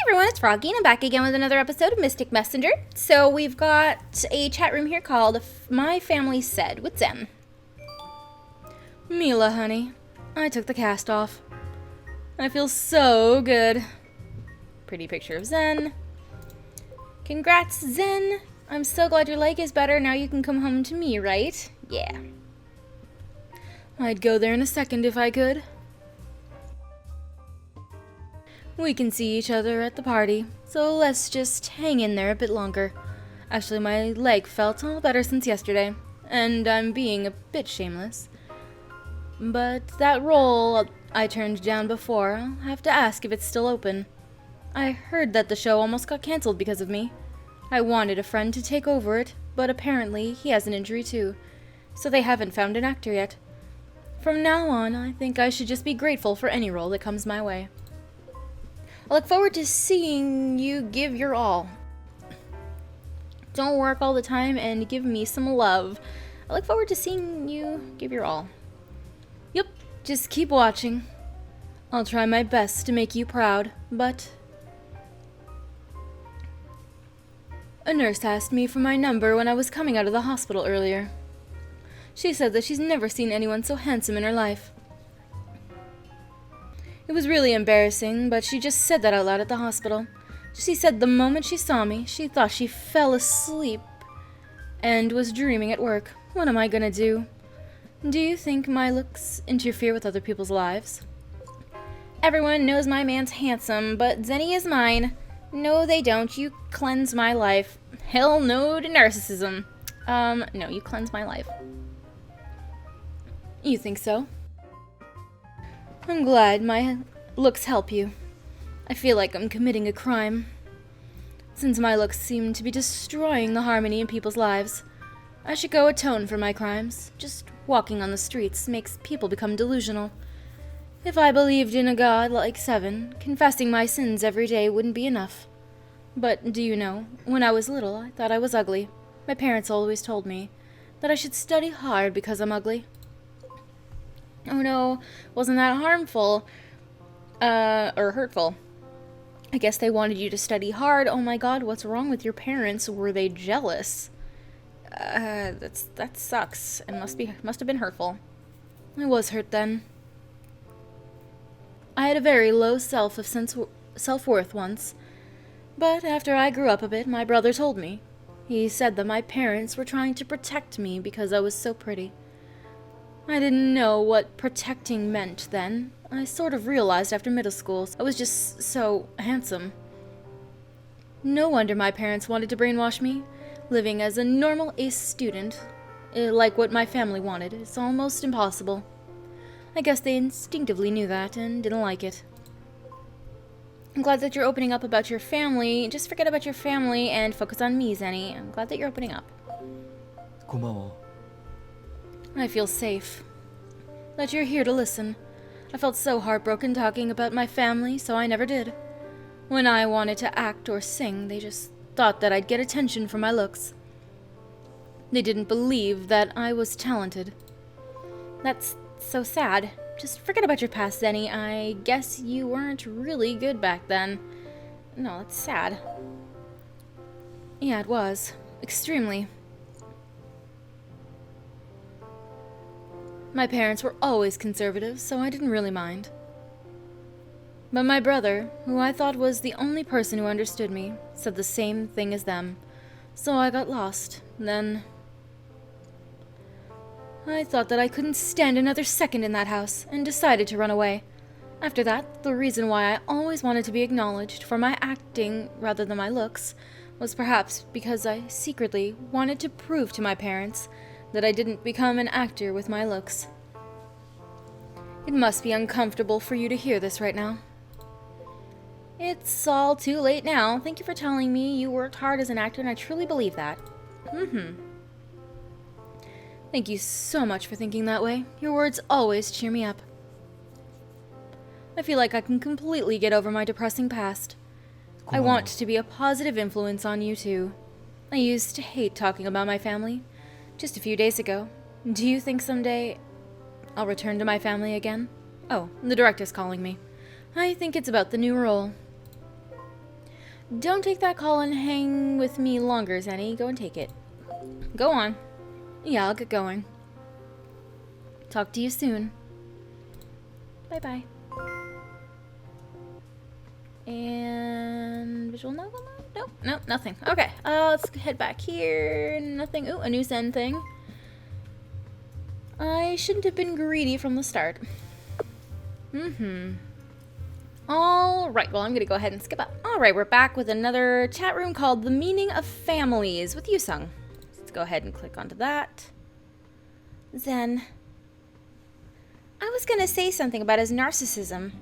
Everyone, it's Froggy, and I'm back again with another episode of Mystic Messenger. So we've got a chat room here called My Family Said with Zen. Mila, honey, I took the cast off. I feel so good. Pretty picture of Zen. Congrats, Zen. I'm so glad your leg is better. Now you can come home to me, right? Yeah. I'd go there in a second if I could. We can see each other at the party, so let's just hang in there a bit longer. Actually, my leg felt all better since yesterday, and I'm being a bit shameless. But that role I turned down before, I'll have to ask if it's still open. I heard that the show almost got cancelled because of me. I wanted a friend to take over it, but apparently he has an injury too, so they haven't found an actor yet. From now on, I think I should just be grateful for any role that comes my way. I look forward to seeing you give your all. Don't work all the time and give me some love. I look forward to seeing you give your all. Yep, just keep watching. I'll try my best to make you proud, but... A nurse asked me for my number when I was coming out of the hospital earlier. She said that she's never seen anyone so handsome in her life. It was really embarrassing, but she just said that out loud at the hospital. She said the moment she saw me, she thought she fell asleep and was dreaming at work. What am I gonna do? Do you think my looks interfere with other people's lives? Everyone knows my man's handsome, but Zenny is mine. No, they don't. You cleanse my life. Hell no to narcissism. No, you cleanse my life. You think so? I'm glad my looks help you. I feel like I'm committing a crime. Since my looks seem to be destroying the harmony in people's lives, I should go atone for my crimes. Just walking on the streets makes people become delusional. If I believed in a god like Seven, confessing my sins every day wouldn't be enough. But do you know, when I was little, I thought I was ugly. My parents always told me that I should study hard because I'm ugly. Oh no, wasn't that harmful? Or hurtful. I guess they wanted you to study hard. Oh my god, what's wrong with your parents? Were they jealous? That sucks, and must have been hurtful. I was hurt then. I had a very low self-worth once, but after I grew up a bit, my brother told me. He said that my parents were trying to protect me because I was so pretty. I didn't know what protecting meant then. I sort of realized after middle school. I was just so handsome. No wonder my parents wanted to brainwash me. Living as a normal ace student, like what my family wanted, is almost impossible. I guess they instinctively knew that and didn't like it. I'm glad that you're opening up about your family. Just forget about your family and focus on me, Zenny. I'm glad that you're opening up. 고마워. I feel safe. That you're here to listen. I felt so heartbroken talking about my family, so I never did. When I wanted to act or sing, they just thought that I'd get attention for my looks. They didn't believe that I was talented. That's so sad. Just forget about your past, Zenny. I guess you weren't really good back then. No, that's sad. Yeah, it was. Extremely. My parents were always conservative, so I didn't really mind. But my brother, who I thought was the only person who understood me, said the same thing as them, so I got lost. Then I thought that I couldn't stand another second in that house, and decided to run away. After that, the reason why I always wanted to be acknowledged for my acting rather than my looks was perhaps because I secretly wanted to prove to my parents that I didn't become an actor with my looks. It must be uncomfortable for you to hear this right now. It's all too late now. Thank you for telling me you worked hard as an actor, and I truly believe that. Thank you so much for thinking that way. Your words always cheer me up. I feel like I can completely get over my depressing past. I want to be a positive influence on you too. I used to hate talking about my family. Just a few days ago. Do you think someday I'll return to my family again? Oh, the director's calling me. I think it's about the new role. Don't take that call and hang with me longer, Zenny. Go and take it. Go on. Yeah, I'll get going. Talk to you soon. Bye-bye. And visual novel? Nope, nope, nothing. Okay, let's head back here. Nothing. Ooh, a new Zen thing. I shouldn't have been greedy from the start. Alright, well, I'm gonna go ahead and skip up. Alright, we're back with another chat room called The Meaning of Families with Yusung. Let's go ahead and click onto that. Zen. I was gonna say something about his narcissism,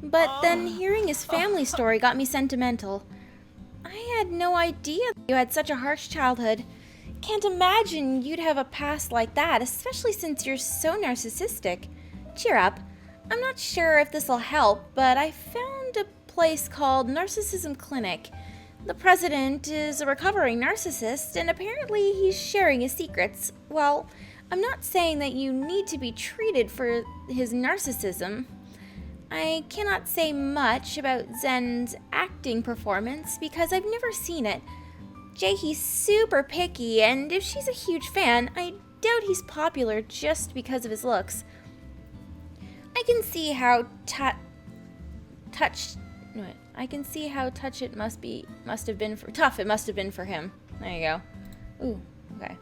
but then hearing his family story got me sentimental. I had no idea you had such a harsh childhood. Can't imagine you'd have a past like that, especially since you're so narcissistic. Cheer up. I'm not sure if this'll help, but I found a place called Narcissism Clinic. The president is a recovering narcissist, and apparently he's sharing his secrets. Well, I'm not saying that you need to be treated for his narcissism. I cannot say much about Zen's acting performance because I've never seen it. Jaehee's super picky, and if she's a huge fan, I doubt he's popular just because of his looks. I can see how tough it must have been for him. There you go. Ooh, okay.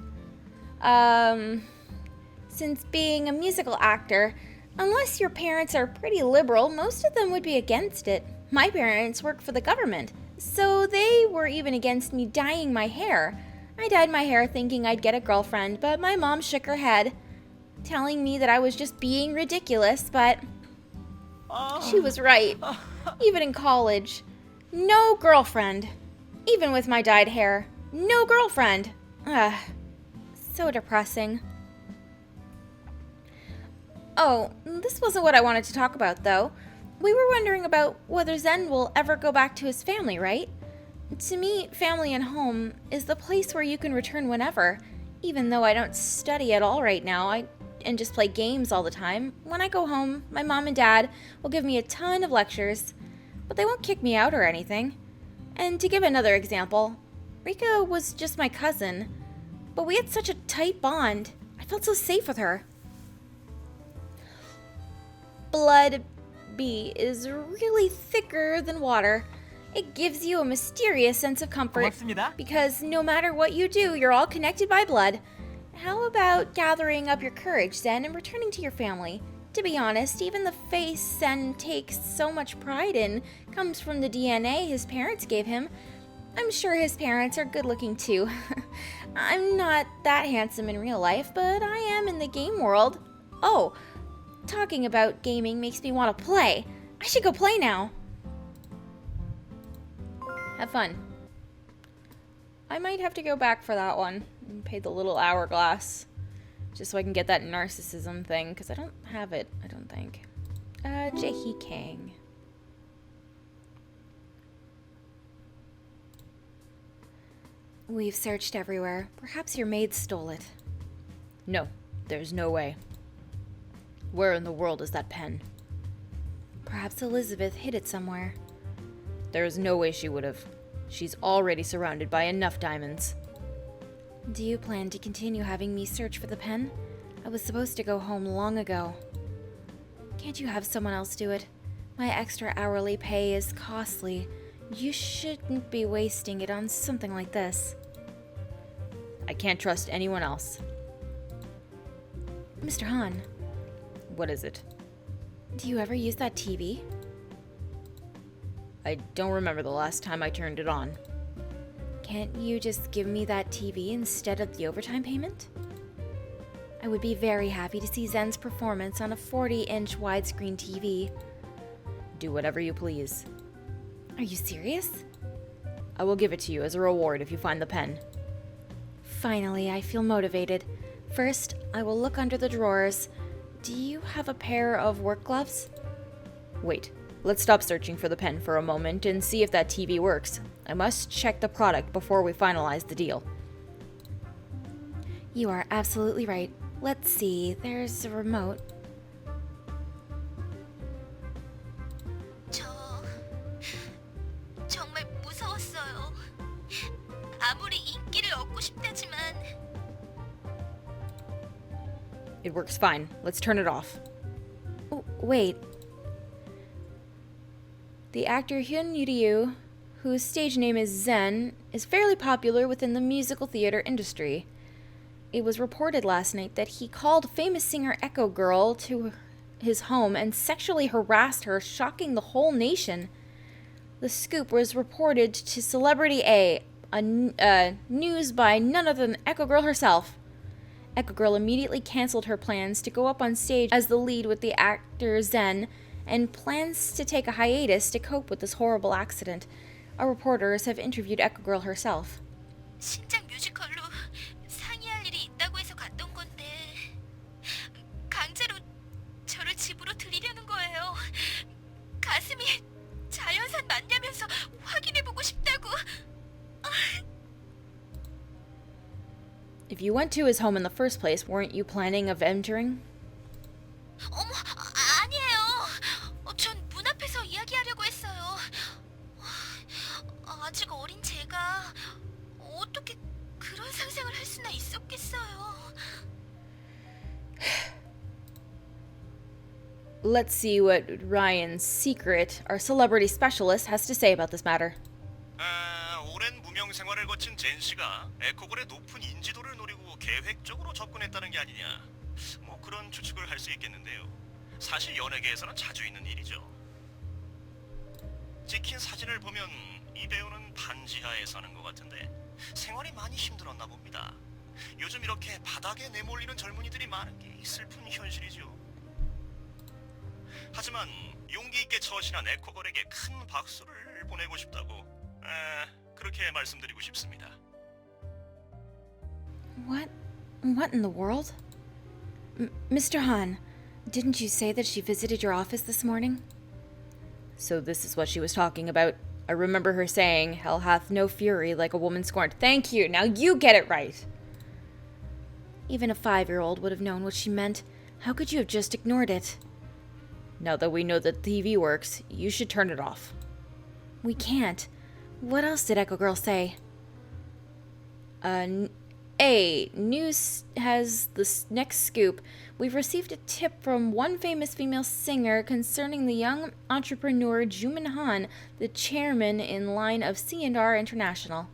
Since being a musical actor, unless your parents are pretty liberal, most of them would be against it. My parents work for the government, so they were even against me dyeing my hair. I dyed my hair thinking I'd get a girlfriend, but my mom shook her head, telling me that I was just being ridiculous, but she was right. Even in college, no girlfriend. Even with my dyed hair, no girlfriend. Ugh, so depressing. Oh, this wasn't what I wanted to talk about, though. We were wondering about whether Zen will ever go back to his family, right? To me, family and home is the place where you can return whenever. Even though I don't study at all right now, and just play games all the time. When I go home, my mom and dad will give me a ton of lectures, but they won't kick me out or anything. And to give another example, Rika was just my cousin, but we had such a tight bond. I felt so safe with her. Blood B is really thicker than water. It gives you a mysterious sense of comfort because no matter what you do, you're all connected by blood. How about gathering up your courage, Zen, and returning to your family? To be honest, even the face Zen takes so much pride in comes from the DNA his parents gave him. I'm sure his parents are good-looking too. I'm not that handsome in real life, but I am in the game world. Oh, talking about gaming makes me want to play. I should go play now. Have fun. I might have to go back for that one and pay the little hourglass just so I can get that narcissism thing, because I don't have it, I don't think. Jaehee Kang. We've searched everywhere. Perhaps your maid stole it. No, there's no way. Where in the world is that pen? Perhaps Elizabeth hid it somewhere. There is no way she would have. She's already surrounded by enough diamonds. Do you plan to continue having me search for the pen? I was supposed to go home long ago. Can't you have someone else do it? My extra hourly pay is costly. You shouldn't be wasting it on something like this. I can't trust anyone else. Mr. Han. What is it? Do you ever use that TV? I don't remember the last time I turned it on. Can't you just give me that TV instead of the overtime payment? I would be very happy to see Zen's performance on a 40-inch widescreen TV. Do whatever you please. Are you serious? I will give it to you as a reward if you find the pen. Finally, I feel motivated. First, I will look under the drawers. Do you have a pair of work gloves? Wait. Let's stop searching for the pen for a moment and see if that TV works. I must check the product before we finalize the deal. You are absolutely right. Let's see, there's a remote. 정말 It works fine. Let's turn it off. Oh, wait. The actor Hyun Ryu, whose stage name is Zen, is fairly popular within the musical theater industry. It was reported last night that he called famous singer Echo Girl to his home and sexually harassed her, shocking the whole nation. The scoop was reported to Celebrity A, news by none other than Echo Girl herself. Echo Girl immediately canceled her plans to go up on stage as the lead with the actor Zen and plans to take a hiatus to cope with this horrible accident. Our reporters have interviewed Echo Girl herself. 신작 뮤지컬로 상의할 일이 있다고 해서 갔던 건데 강제로 저를 집으로 들이려는 거예요. 가슴이 자연산 맞냐면서 확인해보고 싶다고. If you went to his home in the first place, weren't you planning of entering? 어머, 아니에요. 전 문 앞에서 이야기하려고 했어요. 아직 어린 제가 어떻게 그런 상상을 할 수나 있었겠어요. Let's see what Ryan's secret, our celebrity specialist, has to say about this matter. 오랜 무명 생활을 거친 젠 씨가 에코걸의 높은 인지도를 노리고 계획적으로 접근했다는 게 아니냐. 뭐 그런 추측을 할 수 있겠는데요. 사실 연예계에서는 자주 있는 일이죠. 찍힌 사진을 보면 이 배우는 반지하에 사는 것 같은데 생활이 많이 힘들었나 봅니다. 요즘 이렇게 바닥에 내몰리는 젊은이들이 많은 게 슬픈 현실이죠. 하지만 용기 있게 처신한 에코걸에게 큰 박수를 보내고 싶다고 그렇게 말씀드리고 싶습니다. What in the world? Mr. Han, didn't you say that she visited your office this morning? So this is what she was talking about. I remember her saying, "Hell hath no fury like a woman scorned." Thank you. Now you get it right. Even a 5-year-old would have known what she meant. How could you have just ignored it? Now that we know that the TV works, you should turn it off. We can't. What else did Echo Girl say? News has the next scoop. We've received a tip from one famous female singer concerning the young entrepreneur Jumin Han, the chairman in line of C&R International.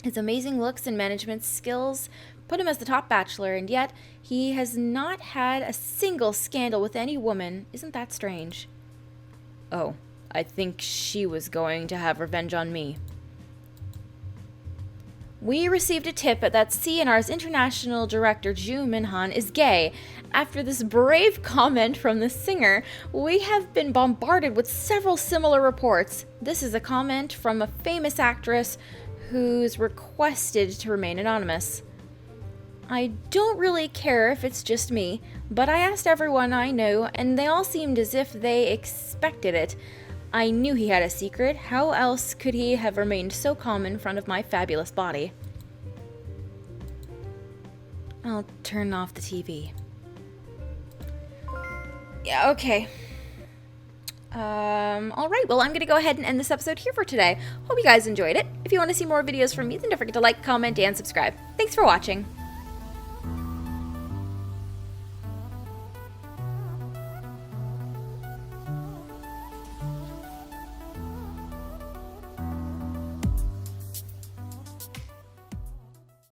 His amazing looks and management skills put him as the top bachelor, and yet he has not had a single scandal with any woman. Isn't that strange? Oh, I think she was going to have revenge on me. We received a tip that C&R's international director, Joo Min-han, is gay. After this brave comment from the singer, we have been bombarded with several similar reports. This is a comment from a famous actress who's requested to remain anonymous. I don't really care if it's just me, but I asked everyone I know, and they all seemed as if they expected it. I knew he had a secret. How else could he have remained so calm in front of my fabulous body? I'll turn off the TV. Yeah, okay. Alright, well, I'm going to go ahead and end this episode here for today. Hope you guys enjoyed it. If you want to see more videos from me, then don't forget to like, comment, and subscribe. Thanks for watching.